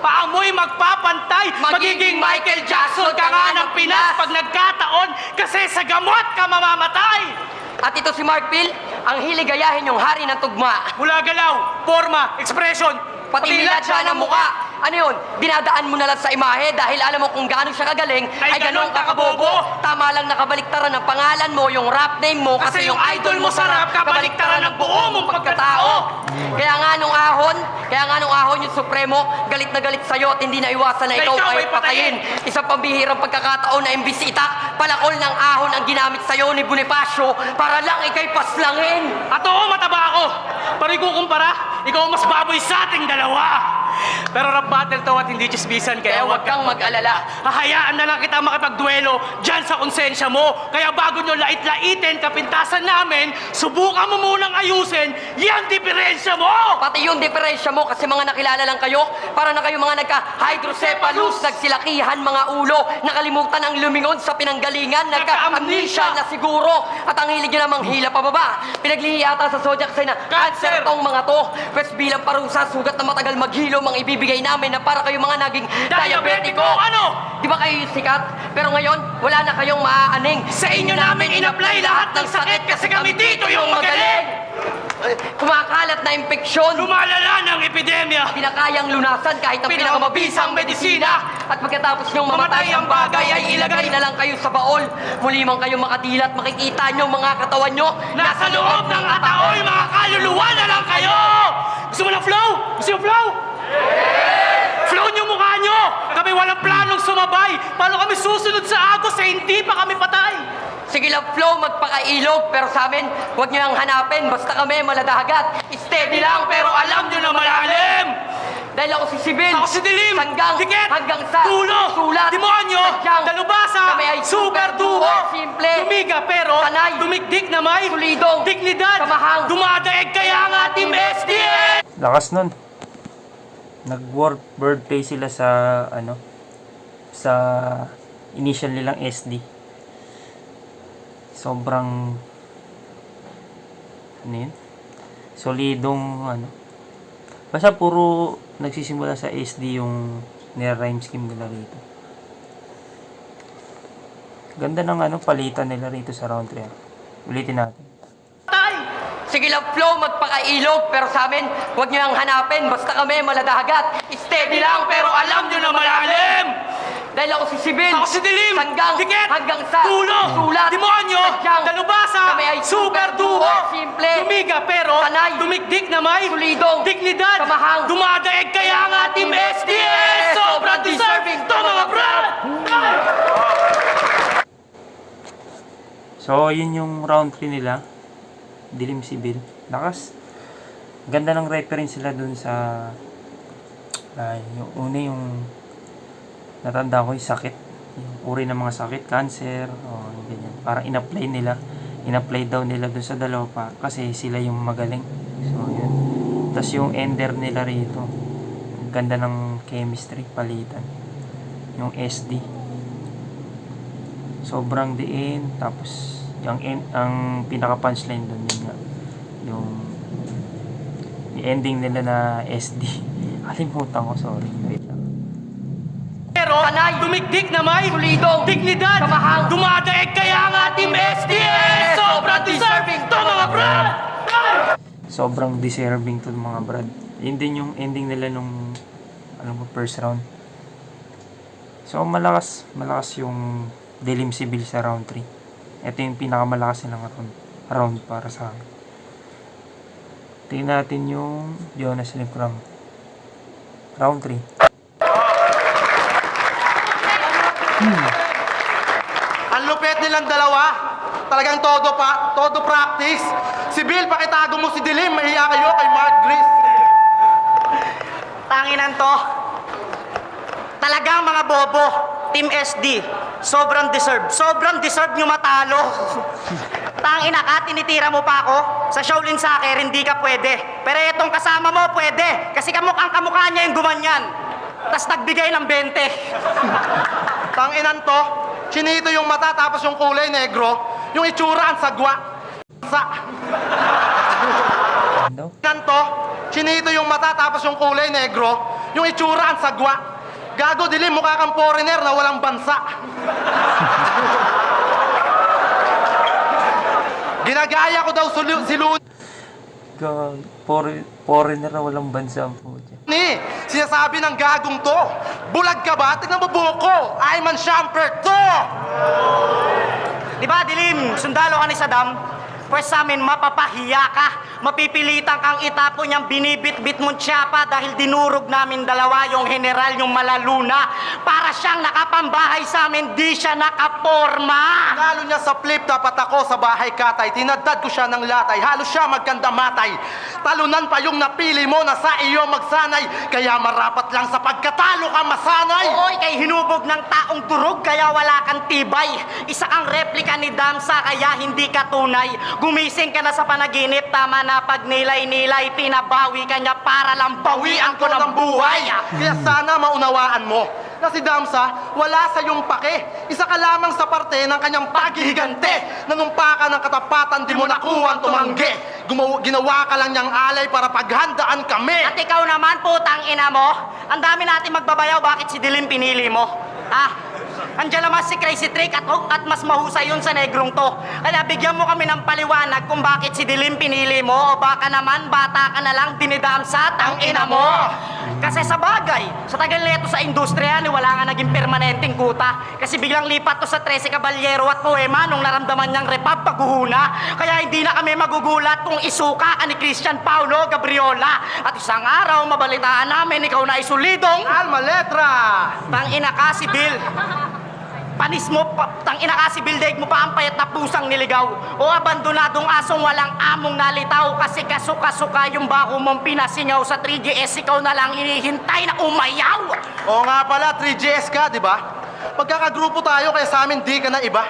S3: Paamoy magpapantay, magiging Michael Jackson ka nga ng Pinas pag nagkataon kasi sa gamot ka mamamatay.
S4: At ito si Mark Phil, ang hiligayahin yung hari ng tugma.
S3: Mula galaw, forma, expression,
S4: Pati nilad siya ng muka. Ano yun? Dinadaan mo na lang sa imahe dahil alam mo kung gaano siya kagaling, ay ganon ka kabobo. Tama lang nakabaliktaran ng pangalan mo, yung rap name mo, kasi yung idol mo sa rap, kabaliktaran ng buo mong pagkatao. Kaya nga nung ahon yung Supremo, galit na galit sa'yo at hindi na iwasan na ikaw ay patayin. Isang pambihirang pagkakataon na imbis itak, palakol ng ahon ang ginamit sa'yo ni Bonifacio para lang ikay paslangin.
S3: At oo, mataba ako. Pero ikukumpara, ikaw mas baboy sa ating dalawa. Pero rap battle to at hindi chismisan,
S4: Kaya huwag kang mag-alala.
S3: Hahayaan na lang kita makipagduelo dyan sa konsensya mo. Kaya bago nyo lait-laitin kapintasan namin, subukan mo munang ayusin yan diferensya mo!
S4: Pati yung diferensya mo kasi mga nakilala lang kayo, para na kayo mga nagka-hydrocephalus, nagsilakihan mga ulo, nakalimutan ang lumingon sa pinanggalingan, nagka-amnesia na siguro, at ang hilig nyo namang hila pababa. Pinaglihi yata sa zodiac sign na cancer tong mga to. Pwes bilang parusa, sugat na matagal maghilo, ang ibibigay namin na para kayo mga naging diabetiko.
S3: Ano?
S4: Di ba kayo yung sikat? Pero ngayon, wala na kayong maaaning.
S3: Sa inyo namin in-apply lahat ng sakit kasi kami dito yung magaling!
S4: Kumakalat na impeksyon.
S3: Lumalala ng epidemya!
S4: Di na kayang lunasan kahit ang pinakamabisang medisina. At pagkatapos niyong mamatay ang bagay ay ilagay na lang kayo sa baol. Muli man kayong makadilat, makikita niyo mga katawan niyo.
S3: Nasa loob ng ataoy, mga kaluluwa na lang kayo! Gusto mo ng flow? Gusto mo flow? Flow niyo mukha niyo! Kami walang planong sumabay. Paano kami susunod sa agos eh hindi pa kami patay?
S4: Sige lang, Flow, magpakailog. Pero sa amin, huwag niyo nang hanapin. Basta kami maladagat. Steady lang, pero alam niyo na malalim. Dahil ako si Sibil.
S3: Ako si Dilim.
S4: Hanggang sa
S3: Tulo.
S4: sulat.
S3: Demonyo.
S4: Sadyang
S3: Dalubasa.
S4: kami ay
S3: Super duo.
S4: Simple.
S3: Tumiga pero
S4: Sanay.
S3: tumigdik na may
S4: Solidong.
S3: dignidad.
S4: Samahang.
S3: Dumadaig kaya nga Team SDS.
S1: Lakas nun. Nag-work birthday sila sa sa initial nilang SD. Sobrang solidong basta puro nagsisimula sa SD yung nire-rhyme scheme nila rito. Ganda ng palitan nila rito sa round 3. Ulitin natin.
S4: Sige lang, Flow, magpakailog. Pero sa amin, huwag niyo nang hanapin. Basta kami maladagat. Steady lang, pero alam niyo na malalim. Dahil ako si Sibil.
S3: Ako si Dilim.
S4: Hanggang sa
S3: Tulo.
S4: sulat.
S3: Demonyo.
S4: Sadyang
S3: Dalubasa.
S4: kami ay
S3: Super duo.
S4: Simple.
S3: Tumiga pero
S4: Sanay.
S3: tumigdik na may
S4: Solidong.
S3: dignidad.
S4: Samahang.
S3: Dumadaig kaya nga Team SDS. Sobrang deserving to mga brad.
S1: So, yun yung round 3 nila. Dilim Sibil. Lakas. Ganda ng reference sila dun sa yung una yung natanda ko yung sakit. Yung uri ng mga sakit, cancer, o ganyan. Parang in-apply daw nila dun sa dalawa pa kasi sila yung magaling. So, yun. Tapos yung ender nila rito. Ang ganda ng chemistry, palitan. Yung SD. Sobrang diin. Tapos, ang pinaka-punchline dun yun nga. Yung ending nila na SD. Kalimutan ko, sorry. Wait lang.
S3: Pero, tumigdik na may
S4: Solidong,
S3: dignidad,
S4: kamahal,
S3: dumadaig kaya ang ating SDS! Sobrang deserving to mga brad!
S1: Sobrang deserving to mga brad. Yun din yung ending nila nung first round. So malakas yung Dilim Sibil sa round 3. Ito yung pinakamalakas nilang round para sa akin. Tingnan natin yung Jonas Lipram. Round 3.
S5: Ang lupit nilang dalawa. Talagang todo practice. Si Bill, pakitago mo si Dilim. Mahiya kayo kay Mark Gris.
S6: Tanginan to. Talagang mga bobo. Team SD. Sobrang deserve nyo matalo. Tangina ka, tinitira mo pa ako. Sa Shaolin Soccer, hindi ka pwede. Pero itong kasama mo, pwede. Kasi kamukha niya yung gumanyan. Tapos nagbigay ng 20.
S5: Tanginan to. Chinito yung mata tapos yung kulay negro. Yung itsura ang sagwa.
S1: Ano?
S5: Tanto, chinito yung mata tapos yung kulay negro. Yung itsura ang sagwa. Gago, Dilim, mukha kang foreigner na walang bansa. Ginagaya ko daw si Luni.
S1: Foreigner na walang bansa ang puto.
S5: Sinasabi ng gagong to. Bulag ka ba? Tignan mo buhok ko. Ayman Shumpert to.
S6: Di ba, Dilim, sundalo ka ni Saddam? Pwes sa amin, mapapahiya ka. Mapipilitan kang itapon yung binibit-bit mong tsapa dahil dinurog namin dalawa yung general, yung malaluna. Para siyang nakapambahay sa amin, di siya nakaporma.
S5: Nalo niya sa flip, dapat ako sa bahay katay. Tinadad ko siya ng latay, halos siya magkandamatay. Talunan pa yung napili mo na sa iyo magsanay. Kaya marapat lang sa pagkatalo ka masanay.
S6: Ooy, kay hinubog ng taong durog, kaya wala kang tibay. Isa kang replika ni Damsa, kaya hindi ka tunay. Gumising ka na sa panaginip, tama na pag nilay-nilay, pinabawi ka niya para lang bawian ko ng buhay.
S5: Kaya sana maunawaan mo na si Damsa wala sa iyong pake. Isa ka lamang sa parte ng kanyang paghihigante. Nanumpa ka ng katapatan, di mo nakuha ang tumanggi. Ginawa ka lang niyang alay para paghandaan kami.
S6: At ikaw naman, putang ina mo, ang dami natin magbabayaw, bakit si Dilim pinili mo? Andiyan naman si Crazy Trick at mas mahusay yun sa negrong to. Kaya bigyan mo kami ng paliwanag kung bakit si Dilim pinili mo o baka naman bata ka na lang dinidamsa, tang ina mo. Kasi sa bagay, sa tagal nito sa industriya, wala nga naging permanenteng kuta. Kasi biglang lipat to sa 13 Caballero at Poema nung naramdaman niyang repab paghuhuna. Kaya hindi na kami magugulat kung isuka ka ni Christian Paulo Gabriola. At isang araw, mabalitaan namin ikaw na isulidong
S5: Alma letra.
S6: tang ina ka si Bill. Panis mo, tang ina ka si Bill, daig mo pa ang payat na pusang niligaw. O abandonadong asong walang among nalitaw. Kasi kasuka-suka yung baho mong pinasingaw sa 3GS, ikaw na lang inihintay na umayaw.
S5: Oo nga pala, 3GS ka, di ba? Pagkakagrupo tayo, kaya sa amin di ka na iba.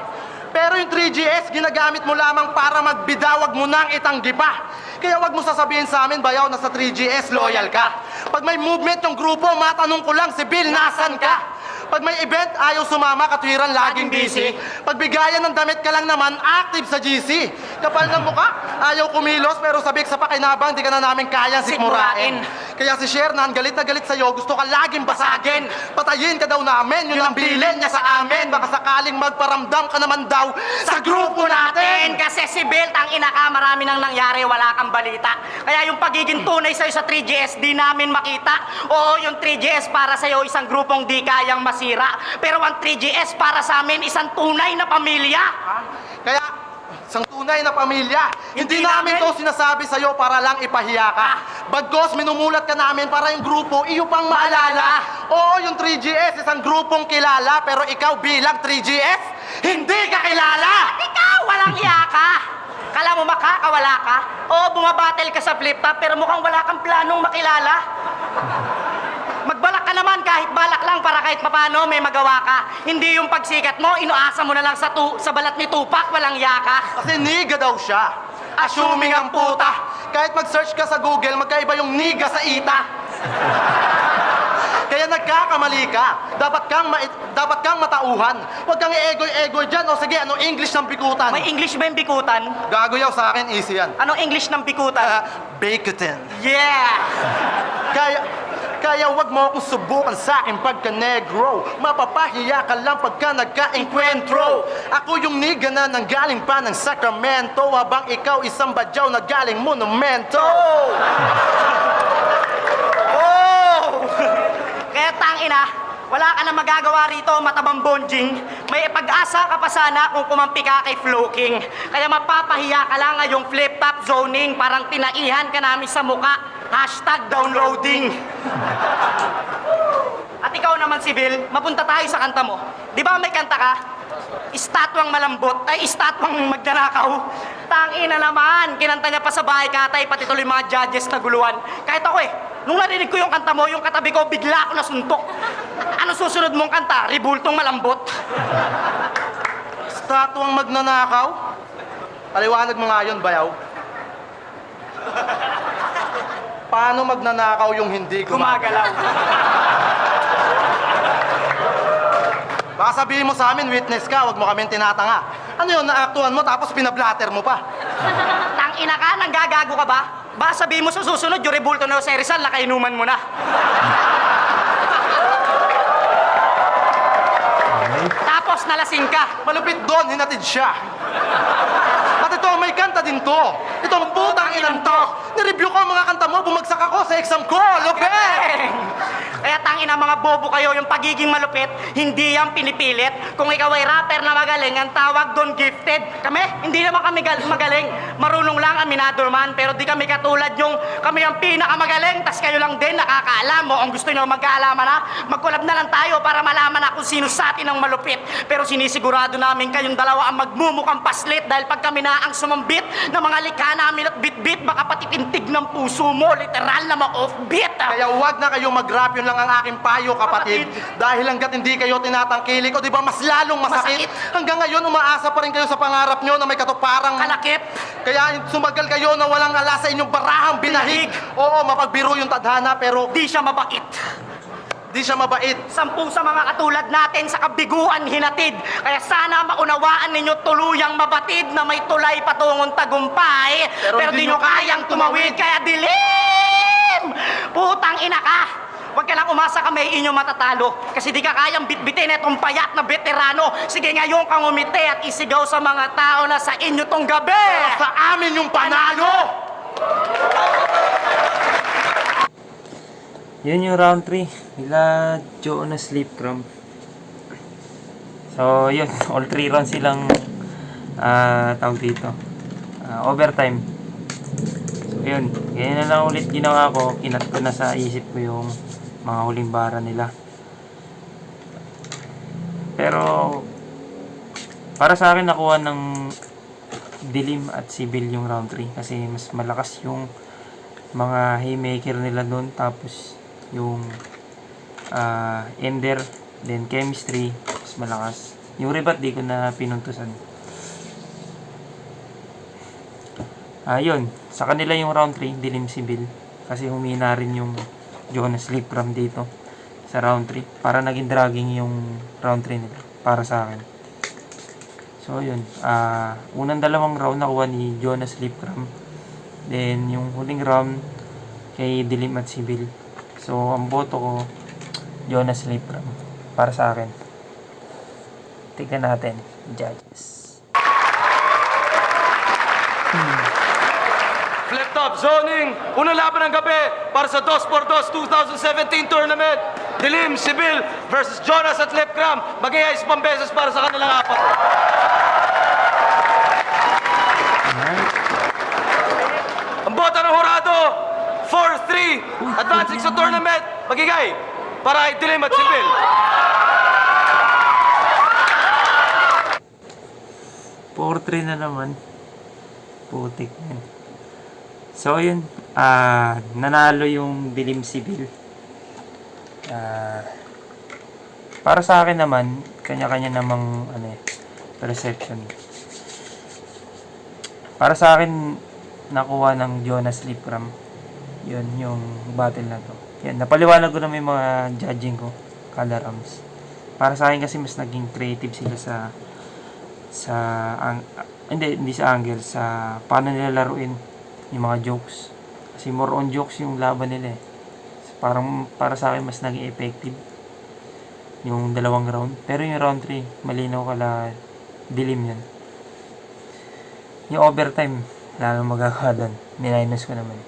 S5: Pero yung 3GS, ginagamit mo lamang para magbidawag mo nang itanggi pa. Kaya wag mo sasabihin sa amin, bayaw na sa 3GS, loyal ka. Pag may movement yung grupo, matanong ko lang, si Bill, nasan ka? Pag may event, ayaw sumama, katwiran laging busy. Pag bigayan ng damit ka lang naman, active sa GC. Kapal ng muka, ayaw kumilos, pero sabik sa pakinabang, di ka na namin kayang sikmurain. Kaya si Shernan, galit na galit sa'yo, gusto ka laging basagin. Patayin ka daw namin, yun ang bilin niya sa amin. Baka sakaling magparamdam ka naman daw sa grupo natin.
S6: Kasi si Bill, tang ina ka, marami nang nangyari, wala kang balita. Kaya yung pagiging tunay sa'yo sa 3GS, di namin makita. Oo, yung 3GS para sa'yo, isang grupong di kayang masira. Pero ang 3GS para sa amin, isang tunay na pamilya.
S5: Kaya, isang tunay na pamilya. Hindi namin to sinasabi sa'yo para lang ipahiya ka. Bagkos, minumulat ka namin para yung grupo, iyo pang maalala. Oo, yung 3GS, isang grupong kilala, pero ikaw bilang 3GS, hindi ka kilala!
S6: Ikaw, walang iya ka. Kala mo makakawala ka? Oo, bumabattle ka sa flip-top pero mukhang wala kang planong makilala. Magbalak ka naman kahit balak lang para kahit papano may magawa ka. Hindi yung pagsikat mo, inuasa mo na lang sa balat ni Tupac, walang yaka.
S5: Kasi niga daw siya. Assuming ang puta. Kahit mag-search ka sa Google, magkaiba yung niga sa ita. Kaya nagkakamali ka. Dapat kang matauhan. Huwag kang i-egoy-egoy dyan. O sige, anong English ng bikutan?
S6: May English ba yung bikutan?
S5: Gago yaw sa akin, easy yan.
S6: Anong English ng bikutan?
S5: Bacotin.
S6: Yeah!
S5: Kaya wag mo akong subukan sa akin pagka-negro. Mapapahiya ka lang pagka nagka-enkwentro. Ako yung niga na nanggaling pa ng Sacramento, habang ikaw isang badyaw na galing monumento.
S6: Oh! Kaya tangina, wala ka na magagawa rito, matabang bonjing. May pag-asa ka pa sana kung kumampi ka kay Floking. Kaya mapapahiya ka lang ngayong flip-top zoning, parang tinaihan ka namin sa muka. #downloading. At ikaw naman, Sibil, mapunta tayo sa kanta mo. Di ba may kanta ka? Estatwang malambot, ay estatwang magnanakaw. Tangina naman, kinanta niya pa sa bahay katay, pati tuloy mga judges na guluhan. Kahit ako nung narinig ko yung kanta mo, yung katabi ko, bigla ako nasuntok. Ano susunod mong kanta? Ribultong malambot?
S5: Statwang magnanakaw? Paliwanag mo nga yun, bayaw. Paano magnanakaw yung hindi gumagalaw? Baka sabihin mo sa amin, witness ka, wag mo kami tinatanga. Ano yun, naaktuhan mo tapos pinablatter mo pa?
S6: Tangina ka, nanggagago ka ba? Baka sabihin mo sa susunod, yung Rebulto na Jose Rizal, nakainuman mo na. Tapos nalasing ka.
S5: Malupit doon, hinatid siya. At ito, may kanta din to. Itong putang inang to. Nireview ko ang mga kanta mo, bumagsak ako sa exam ko. Lupit!
S6: Kaya tangina mga bobo kayo, yung pagiging malupit, hindi yan pinipilit. Kung ikaw ay rapper na magaling, ang tawag doon gifted. Kami, hindi naman kami magaling. Marunong lang, aminado man, pero di kami katulad yung kami ang pinakamagaling, tas kayo lang din nakakaalam mo. Ang gusto nyo magkaalaman na, mag-collab na lang tayo para malaman na kung sino sa atin ang malupit. Pero sinisigurado namin kayong dalawa ang magmumukhang paslit dahil pag kami na ang sumambit ng mga likha namin at bit-bit, baka pati tintig ng puso mo, literal na ma-offbeat.
S5: Kaya wag na kayong mag-rap, yun lang ang aking payo, kapatid. Dahil hanggat hindi kayo tinatangkilik, o di ba mas lalong masakit. Hanggang ngayon, umaasa pa rin kayo sa pangarap nyo na may katuparang
S6: Kalakip.
S5: Kaya sumagal kayo na walang alas sa inyong barahang binahig. Oo, mapagbiro yung tadhana, pero
S6: Di siya mabait.
S5: di siya mabait.
S6: 10 sa mga katulad natin sa kabiguan hinatid. Kaya sana maunawaan ninyo tuluyang mabatid na may tulay patungong tagumpay. Pero di nyo kayang tumawid, kaya dilim! Putang ina ka! Huwag ka lang umasa ka may inyo matatalo. Kasi di ka kayang bitbitin itong payat na veterano. Sige ngayon kang umiti at isigaw sa mga tao na sa inyo tong gabi.
S5: Sa amin yung panalo!
S1: Yun yung round 3 nila Jonas Lipcram. So yun, all 3 rounds silang tawag dito, overtime. So yun, ganyan na lang ulit ginawa ko. Kinat ko na sa isip ko yung mga huling bara nila. Pero para sa akin nakuha ng Dilim at Sibil yung round 3 kasi mas malakas yung mga haymaker nila doon, tapos yung ender, then chemistry mas malakas. Yung rebat di ko na pinuntusan. Yun, sa kanila yung round 3 Dilim Sibil kasi humina rin yung Jonas Lipcram dito sa round 3, para naging dragging yung round 3 nila para sa akin. So yun, unang dalawang round nakuha ni Jonas Lipcram, then yung huling round kay Dilim at Sibil. So ang boto ko Jonas Lipcram para sa akin. Tignan natin, judges.
S2: Flip-top zoning, unang laban ng gabi para sa 2x2 2017 tournament. Dilim, Sibil versus Jonas at Lipcram. Mag-iayos pang beses para sa kanilang apat. Ang bota ng hurado, 4-3, advancing sa tournament. Magigay para kay Dilim at Sibil.
S1: Four 3 na naman. Putik yan. So, yun. Nanalo yung Dilim Sibil. Para sa akin naman, kanya-kanya namang perception. Para sa akin, nakuha ng Jonas Lipcram. Yun, yung battle na to. Yan, napaliwanag ko na may mga judging ko. Color arms. Para sa akin kasi mas naging creative sila hindi sa angle, sa paano nila laruin yung mga jokes. Kasi more on jokes yung laban nila eh. Parang para sa akin mas naging effective yung dalawang round. Pero yung round 3, malinaw kala dilim yan. Yung overtime, lalo magagawa doon. Minus ko naman.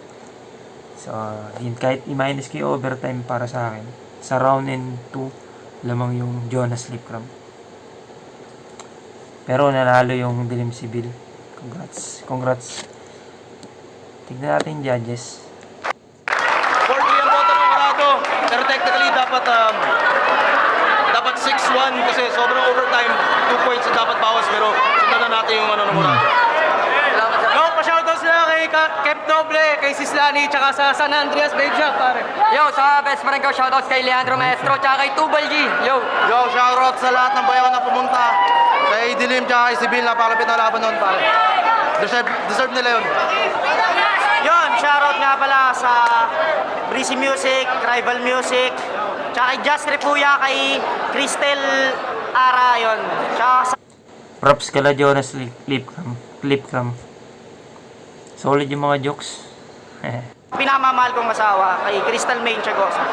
S1: So, yun, kahit i-minus ko yung overtime para sa akin, sa round 2, lamang yung Jonas Lipcram. Pero nanalo yung Dilim Sibil. Congrats. Tignan natin yung judges.
S2: 4-3 ang boto ng Corrado. Pero technically, dapat 6-1 kasi sobrang overtime. 2 points na dapat bawas. Pero sundan na natin yung ng Corrado.
S3: Yo, pa-shoutout sila kay Kep Doble, kay Sislani, tsaka sa San Andreas Babe Shop, pare.
S4: Yo, sa best friend ko, shoutouts kay Leandro Maestro, tsaka kay Tubal G. Yo.
S5: Yo, shoutout sa lahat ng bayaw na pumunta. Kay Dilim tsaka kay Sibil, napakalapit na laban nun, pare. Deserve nila yun.
S6: Yun, shoutout nga pala sa Breezy Music, Rival Music, tsaka kay Just Repuya, kay Cristel Ara, yun. Tsaka sa
S1: Props kala Jonas Lipcram. Solid yung mga jokes.
S6: pinamamahal kong asawa, kay Crystal Main Chagosa.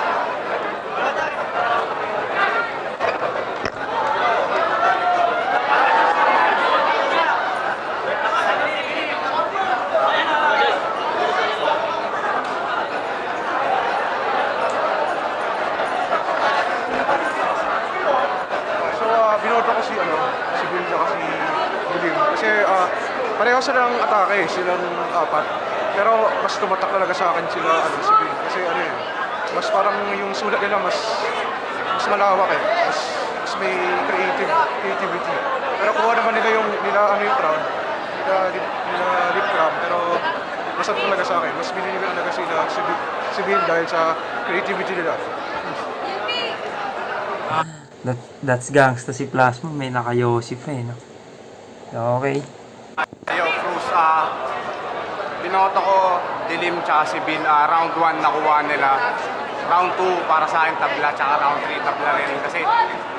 S7: So, binoto ko si Bill na si Dilim. Kasi pareho silang atake, silang apat. Pero mas tumatak talaga sa akin sila, si Bill. Kasi mas parang yung sulat nila mas malawak eh. Mas may creativity. Pero kuha naman nila yung crowd. Nila lip crowd. Pero mas talaga sa akin. Mas binibigyan talaga sila si Bill dahil sa creativity nila.
S1: That's gangsta si Plasma. May naka-Yosif eh, no? Okay.
S8: Yo, Cruz, binoto ko Dilim tsaka si Bin. Round 1 nakuha nila. Round 2 para sa akin tabla, tsaka round 3 tabla rin. Kasi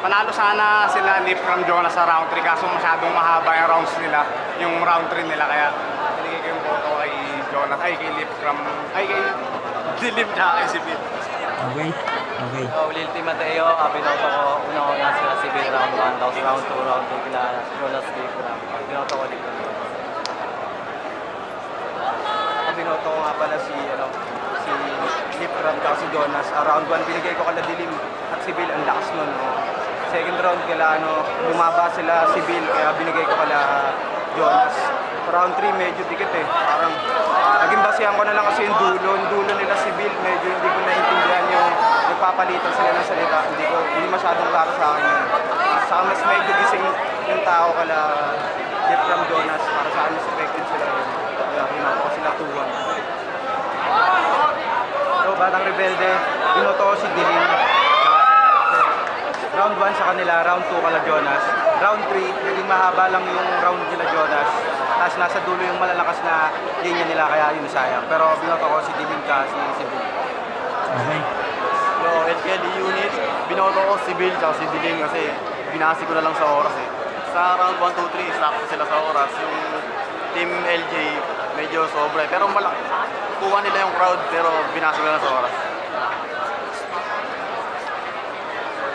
S8: panalo sana sila Lipcram Jonas sa round 3 kaso masyadong mahaba yung rounds nila, yung round 3 nila. Kaya binigay ko yung boto kay Jonas, kay Lipcram, kay Dilim tsaka kay si Bin.
S1: Okay.
S9: Lilti Mateo, binoto ko, una sila si Bill round 1, tapos round 2 kila Jonas Lipcram. Binoto ko Lipcram. Binoto ko nga pala si Lipcram at si Jonas. Round 1 binigay ko kala Dilim at si Bill, ang lakas nun. Second round kila bumaba sila si Bill, kaya binigay ko kala Jonas. Round 3 medyo dikit eh. Parang naging basehan ko na lang kasi yung dulo nila si Bill, medyo hindi ko naintindihan yung nagpapalitan sila ng salita. Hindi masyadong klaro sa akin yun. Saka mas medyo gising yung tao kala Lipcram Jonas, para sa akin mas effective sila yun. Kaya binoto ko sila 2-1. So, Batang Rebelde, binoto ko si Dilim. Round 1 sa kanila, round 2 kala Jonas. Round 3, naging mahaba lang yung round nila Jonas. Tapos nasa dulo yung malalakas na linya nila, kaya yun sayang. Pero binoto ko si Dilim ka, si Bill.
S1: Okay.
S8: Yo, LKL unit, binoto ko si Bill at si Dilim kasi binasi ko na lang sa oras eh. Sa round 1, 2, 3, sakto sila sa oras. Yung Team LJ, medyo sobra. Pero malaki. Kuha nila yung crowd pero binasi ko na lang sa oras.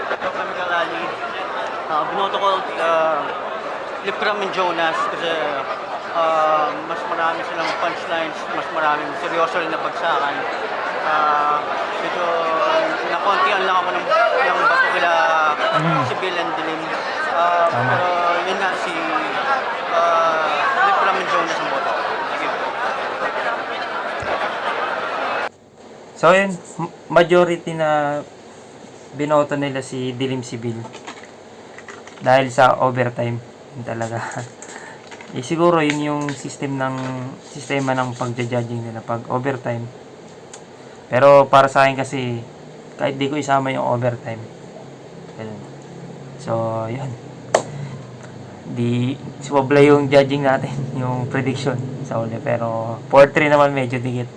S6: Ito kami kalali. Binoto ko Lipcram and Jonas kasi mas marami silang punchlines, mas maraming seryoso rin na bagsakan. Medyo nakontian lang ako ng bato kila si Bill and Dilim. Pero yun nga si Lipcram and Jonas ang boto.
S1: So, yun. Majority na binoto nila si Dilim Sibil. Dahil sa overtime. Yun talaga. Eh, siguro yun yung sistema ng pagja-judging nila pag overtime. Pero para sa akin kasi kahit di ko isama yung overtime. Ganun. So, yun. Di subobla yung judging natin, yung prediction sa uli. Pero 4-3 naman medyo dikit.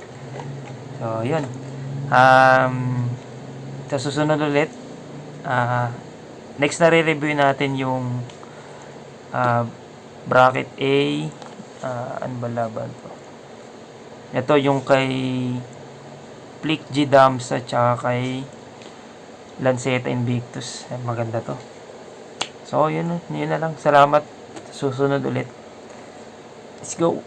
S1: So, yun. Sa susunod ulit, next na re-review natin yung bracket A. Ano ba laban to? Ito yung kay Plick G Dams at saka kay Lanceta Invictus. Maganda to. So, yun na lang. Salamat. Susunod ulit. Let's go.